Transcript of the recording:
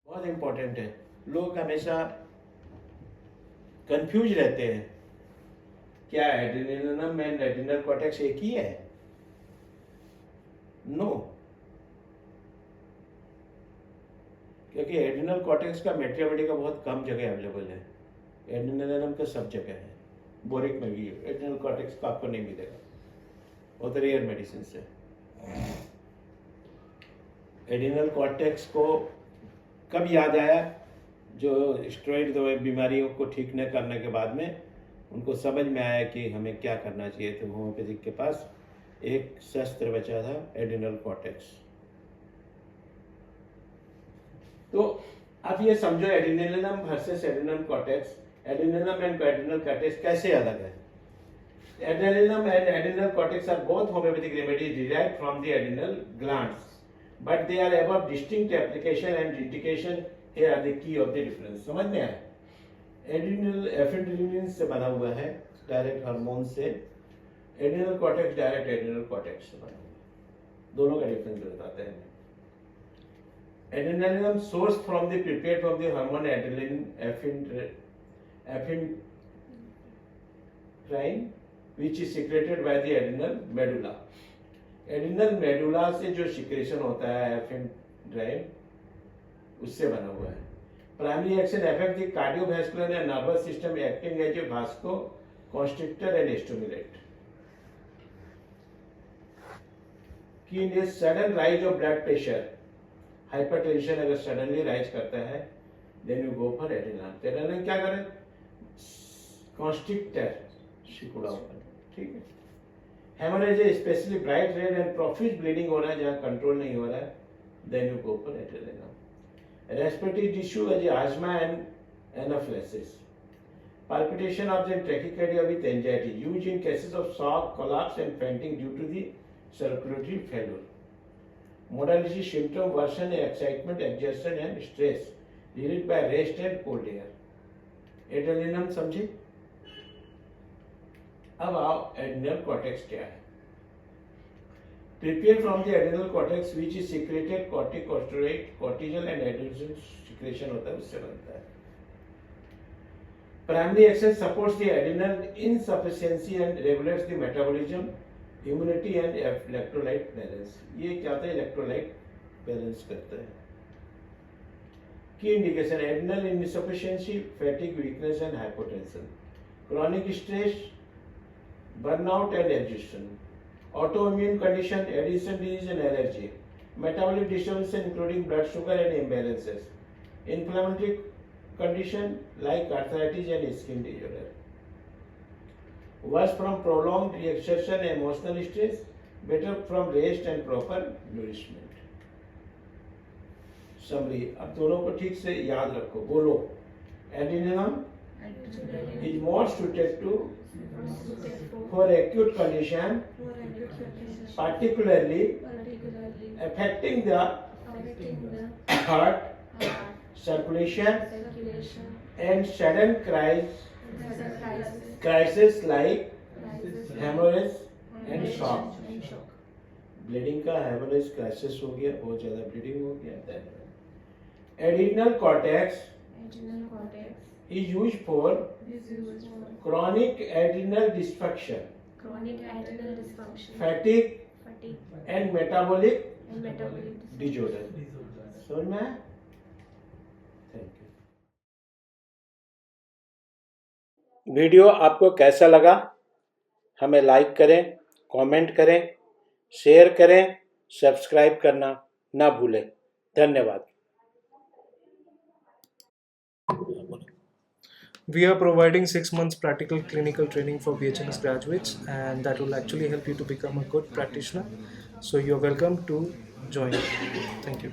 बहुत इम्पोर्टेंट है। लोग हमेशा कंफ्यूज रहते हैं, क्या एड्रेनलिनम एंड एड्रिनल कॉर्टेक्स एक ही है? नो, क्योंकि एड्रिनल कॉर्टेक्स का मैट्रियोमेटिका बहुत कम जगह अवेलेबल है, एड्रेनलिनम का सब जगह है, बोरिक में भी है, एड्रिनल कॉर्टेक्स का आपको नहीं मिलेगा, बहुत रेयर मेडिसिन है। एड्रिनल कॉर्टेक्स को कब याद आया? जो स्टेरॉइड दवाई बीमारियों को ठीक न करने के बाद में उनको समझ में आया कि हमें क्या करना चाहिए, तो होम्योपैथिक के पास एक शस्त्र बचा था, एड्रिनल कॉर्टेक्स। तो आप ये समझो adrenalinum versus adrenal cortex, adrenalinum and adrenal cortex कैसे अलग है? Adrenalinum and adrenal cortex are both homoeopathic remedies derived from the adrenal glands, but they are above distinct application and indication. Here are the key of the difference. समझ में आया? Adrenal एफिड्रिनिन से बना हुआ है, डायरेक्ट हार्मोन से। Adrenal cortex direct adrenal cortex से बना हुआ है। दोनों का डिफरेंस बताते हैं। Adrenalinum source from the prepared from the hormone adrenaline ephedrine which is secreted by the adrenal medulla. Adrenal medulla से जो सिक्रेशन होता है एफिड्राइन, उससे बना हुआ है। Primary action affect the cardiovascular and nervous system acting as a vasoconstrictor and stimulate. की in sudden rise of blood pressure, hypertension अगर सडनली राइज करता है, then you go for adrenaline. Adrenaline क्या करे? कॉन्स्ट्रिक्टर, सिकुड़ा हुआ, ठीक है। हेमोरेज है, specially bright red and profuse bleeding हो रहा है जहां कंट्रोल नहीं हो रहा है, then you go for adrenaline. Respiratory tissue as asthma and anaphylaxis, palpitation of the trachycardia with anxiety, used in cases of shock, collapse and fainting due to the circulatory failure. Modality symptom worsen excitement, exhaustion and stress, relieved by rest and cold air. एड्रेनलिनम समझे? अब आओ adrenal cortex क्या है? Prepared from the adrenal cortex which is secreted corticosteroid, cortisol and adrenergic secretion होता है, उससे बनता है। Primary action supports the adrenal insufficiency and regulates the metabolism, immunity and electrolyte balance. ये क्या होता है? इलेक्ट्रोलाइट बैलेंस करता है। Key indication: adrenal insufficiency, fatigue, weakness and hypotension, chronic stress, burnout and exhaustion, autoimmune condition, addiction disease and allergy, metabolic disturbances including blood sugar and imbalances, inflammatory condition like arthritis and skin disorder, worse from prolonged exertion and emotional stress, better from rest and proper nourishment. Summary, अब दोनों को ठीक से याद रखो, बोलो। एड्रेनलिनम is more suited to for acute condition, particularly affecting the heart, circulation and sudden crisis like hemorrhage and shock. Bleeding का haemorrhage crisis हो गया, बहुत ज्यादा ब्लीडिंग हो गया। Adrenal cortex is used for chronic adrenal dysfunction, fatigue and metabolic disorder. समझ में आया? Thank you. वीडियो आपको कैसा लगा? हमें लाइक करें, कमेंट करें, शेयर करें, सब्सक्राइब करना ना भूलें। धन्यवाद। We are providing 6 months practical clinical training for BHMS graduates, and that will actually help you to become a good practitioner. So you're welcome to join. Thank you.